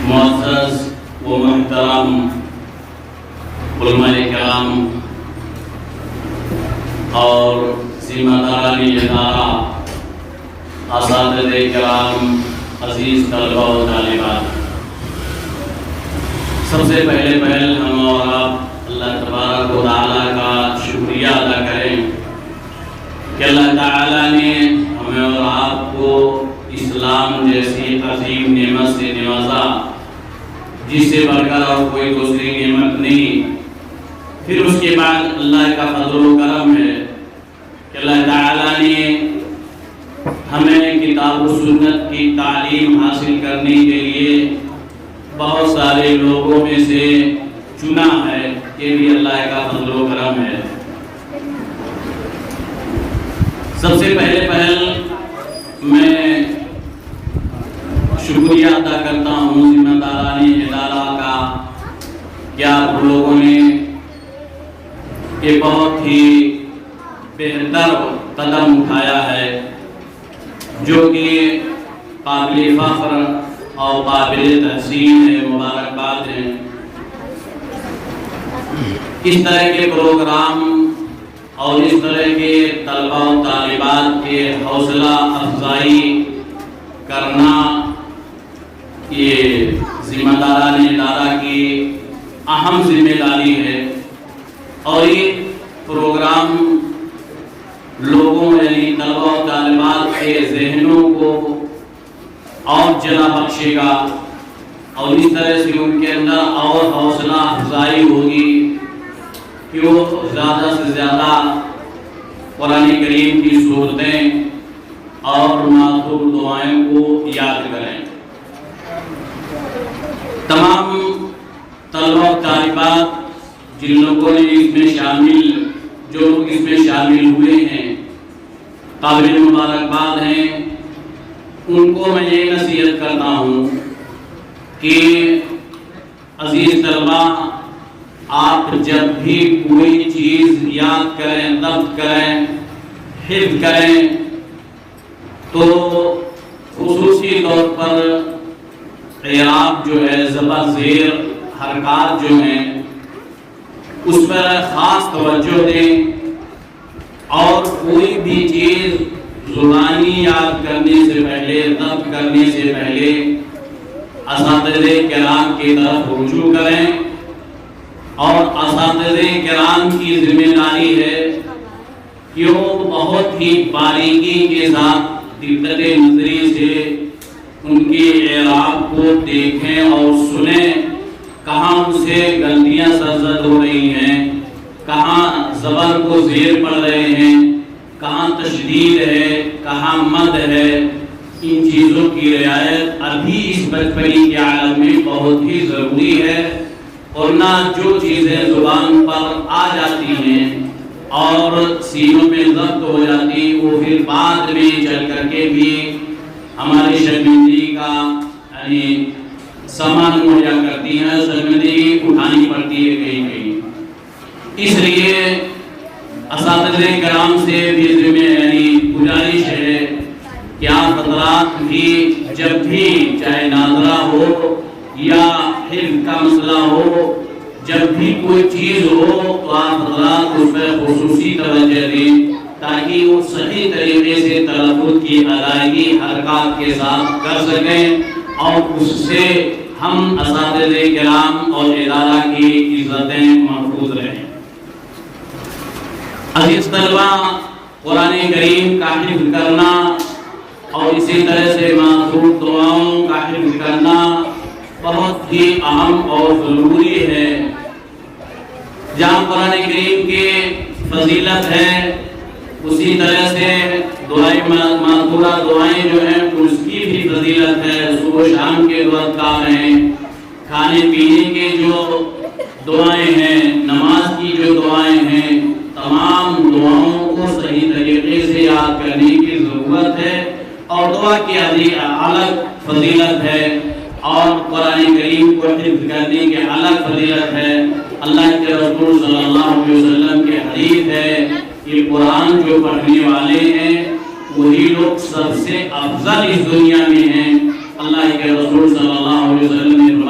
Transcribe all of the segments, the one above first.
معزز و محترم علماء کرام اور ذمہ داران ادارہ، اساتذہ کرام، عزیز طلباء و طالبات، سب سے پہلے ہم اور آپ اللہ تبارک و تعالیٰ کا شکریہ ادا کریں کہ اللہ تعالیٰ نے ہمیں اور آپ کو اسلام جیسی عظیم نعمت سے نوازا، جس سے بڑھ کر اور کوئی دوسری نعمت نہیں۔ پھر اس کے بعد اللہ کا فضل و کرم ہے کہ اللہ تعالیٰ نے ہمیں کتاب و سنت کی تعلیم حاصل کرنے کے لیے بہت سارے لوگوں میں سے چنا ہے۔ یہ بھی اللہ کا فضل و کرم ہے۔ سب سے پہل میں شکریہ ادا کرتا ہوں ذمہ داران ادارہ کا کہ آپ لوگوں نے ایک بہت ہی بہتر قدم اٹھایا ہے، جو کہ قابل فخر اور قابل تحسین ہے، مبارکباد ہے۔ اس طرح کے پروگرام اور اس طرح کے طلباء و طالبات کے حوصلہ افزائی کرنا یہ ذمہ داران ادارہ کی اہم ذمہ داری ہے، اور یہ پروگرام لوگوں یعنی طلباء و طالبات کے ذہنوں کو اور جلا بخشے گا، اور اس طرح سے ان کے اندر اور حوصلہ افزائی ہوگی کہ وہ زیادہ سے زیادہ قرآن کریم کی صورتیں اور معطوف دعائیں کو یاد کریں۔ تمام طلباء و طالبات جن لوگوں نے جو لوگ اس میں شامل ہوئے ہیں، قابل مبارکباد ہیں، ان کو میں یہ نصیحت کرتا ہوں کہ عزیز طلباء، آپ جب بھی کوئی چیز یاد کریں، ضبط کریں، حفظ کریں، تو خصوصی طور پر اعراب جو ہے، زبر زیر حرکات جو ہیں، اس پر خاص توجہ دیں، اور کوئی بھی چیز زبانی یاد کرنے سے پہلے، ضبط کرنے سے پہلے اساتذہ کرام کی طرف رجوع کریں، اور اساتذہ کرام کی ذمہ داری ہے کہ وہ بہت ہی باریکی کے ساتھ دقت نظری سے ان کے اعراب کو دیکھیں اور سنیں، کہاں ان سے غلطیاں سرزد ہو رہی ہیں، کہاں زبر کو زیر پڑ رہے ہیں، کہاں تشدید ہے، کہاں مد ہے۔ ان چیزوں کی رعایت ابھی اس بچپنی کے عالم میں بہت ہی ضروری ہے، ورنہ جو چیزیں زبان پر آ جاتی ہیں اور سینوں میں ضبط ہو جاتی، وہ پھر بعد میں چل کر کے بھی ہماری شرمندگی کا یعنی سامان مہیا کرتی ہیں، شرمندگی اٹھانی پڑتی ہے کہیں۔ اس لیے اساتذہ کرام سے بھی گزارش ہے کہ آپ حضرات بھی جب بھی چاہے ناظرہ ہو یا حفظ کا مسئلہ ہو، جب بھی کوئی چیز ہو تو آپ حضرات اس پر خصوصی توجہ دیں، تاکہ وہ صحیح طریقے سے تلفظ کی ادائیگی حرکات کے ساتھ کر سکیں، اور اس سے ہم اساتذہ کرام اور ادارہ کی عزتیں محفوظ رہیں۔ عزیز طلباء، قرآن کریم کا حفظ کرنا اور اسی طرح سے معطوف دعاؤں کا حفظ کرنا بہت ہی اہم اور ضروری ہے۔ جہاں قرآن کریم کی فضیلت ہے، اسی طرح سے دعائیں معطورہ دعائیں جو ہیں اس کی بھی فضیلت ہے۔ صبح و شام کے دو اذکار ہیں، کھانے پینے کے جو دعائیں ہیں، نماز کی جو دعائیں ہیں، تمام دعاؤں کو صحیح طریقے سے یاد کرنے کی ضرورت ہے، اور دعا کی الگ فضیلت ہے، اور قرآن کریم کو حفظ کرنے کی الگ فضیلت ہے۔ اللہ کے رسول صلی اللہ علیہ وسلم کے حدیث ہے کہ قرآن جو پڑھنے والے ہیں وہی لوگ سب سے افضل اس دنیا میں ہیں۔ اللہ کے رسول صلی اللہ علیہ وسلم نے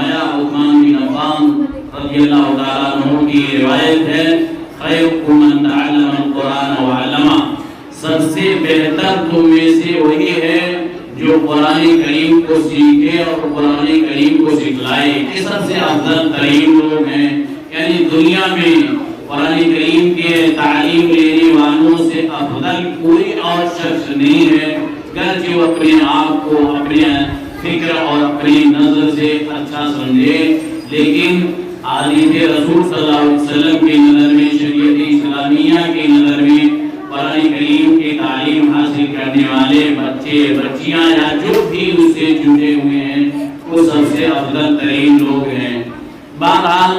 رضی اللہ تعالیٰ عنہ کی روایت ہے خیرکم من تعلم القرآن وعلمہ، سب سے بہتر تم میں سے وہی ہے جو قرآن کریم کو سیکھے اور قرآن کریم کو سکھلائے۔ یہ سب سے افضل ترین لوگ ہیں، یعنی دنیا میں قرآن کریم کے تعلیم لینے والوں سے افضل کوئی اور شخص نہیں ہے، گرچہ وہ اپنے آپ کو اپنے فکر اور اپنی نظر سے اچھا سمجھے، لیکن حدیث رسول صلی اللہ علیہ وسلم کی نظر میں، شریعت اسلامیہ کی نظر میں قرآن کریم کی تعلیم حاصل کرنے والے بچے بچیاں یا جو بھی اس سے جڑے ہوئے ہیں وہ سب سے افضل ترین لوگ ہیں۔ بہرحال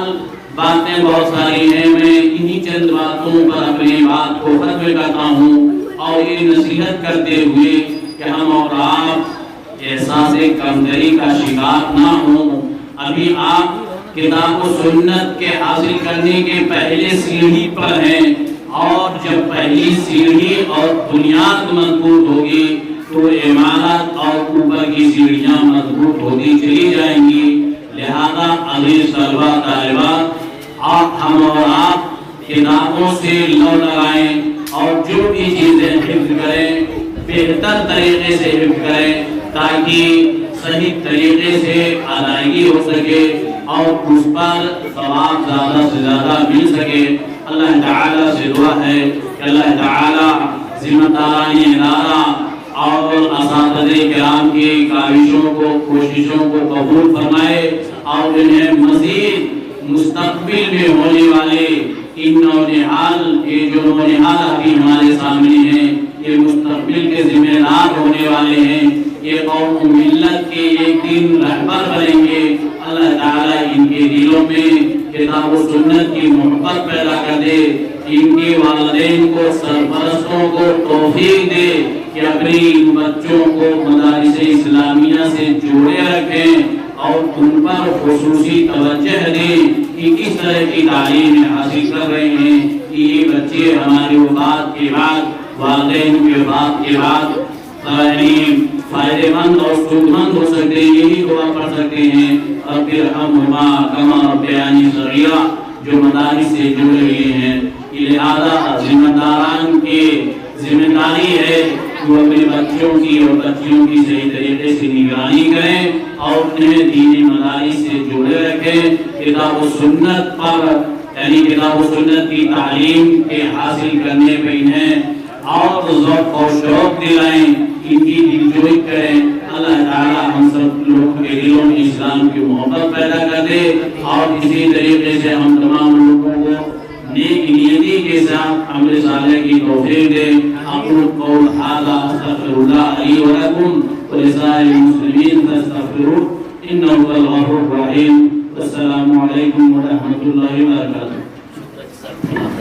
باتیں بہت ساری ہیں، میں انہی چند باتوں پر اپنی بات کو ختم کرتا ہوں اور یہ نصیحت کرتے ہوئے کہ ہم اور آپ احساس کمتری کا شکار نہ ہوں۔ ابھی آپ کتاب و سنت کے حاصل کرنے کے پہلے سیڑھی پر ہیں، اور جب پہلی سیڑھی اور بنیاد مضبوط ہوگی تو عمارت اور اوپر کی سیڑھیاں مضبوط ہوتی چلی جائیں گی۔ لہذا عزیز طلبہ طالبات، ہم اور آپ کتابوں سے لو لگائیں اور جو بھی چیزیں حفظ کریں بہتر طریقے سے حفظ کریں تاکہ صحیح طریقے سے ادائیگی ہو سکے اور اس پر ثواب زیادہ سے زیادہ مل سکے۔ اللہ تعالیٰ سے دعا ہے کہ اللہ تعالیٰ ذمہ داران ادارہ اور اساتذہ کرام کی کاوشوں کو، کوششوں کو قبول فرمائے اور انہیں مزید مستقبل میں ہونے والے ان نونہال، یہ جو نونہال ابھی ہمارے سامنے ہیں، یہ مستقبل کے ذمہ دار ہونے والے ہیں، یہ قوم و ملت کے ایک دن رہبر بنیں گے۔ اللہ تعالیٰ ان کے دلوں میں کتاب و سنت کی محبت پیدا کر دے، ان کے والدین کو، سرپرستوں کو توفیق دے کہ اپنی ان بچوں کو مدارس اسلامیہ سے جوڑے رکھیں اور ان پر خصوصی توجہ دیں کہ کس طرح کی تعلیم حاصل کر رہے ہیں کہ یہ بچے ہماری وفات کے بعد، والدین کی وفات کے بعد فائدہ مند اور سود مند ہو سکتے ہیں۔ یہی دعا پڑھ سکتے ہیں رب ارحمہما کما ربیانی صغیرا، جو مدارس سے جڑے ہوئے ہیں۔ لہذا ذمہ داران کی ذمہ داری ہے کہ وہ اپنے بچوں کی اور بچیوں کی صحیح طریقے سے نگرانی کریں اور انہیں دینی مدارس سے جڑے رکھیں، کتاب و سنت پر، یعنی کتاب و سنت کی تعلیم کے حاصل کرنے پہ انہیں اور ذوق و شوق دلائیں، ان کی دلجوئی کریں۔ اللہ تعالیٰ ہم سب لوگوں کے دلوں میں اسلام کی محبت پیدا کر دے اور اسی طریقے سے ہم تمام لوگوں کو نیک نیتی کے ساتھ عمل صالح کی توفیق دے۔ اقول قول ھذا استغفر اللہ لی ولکم ولسائر المسلمین فاستغفروہ انہ هو الغفور الرحیم۔ السلام علیکم ورحمۃ اللہ وبرکاتہ۔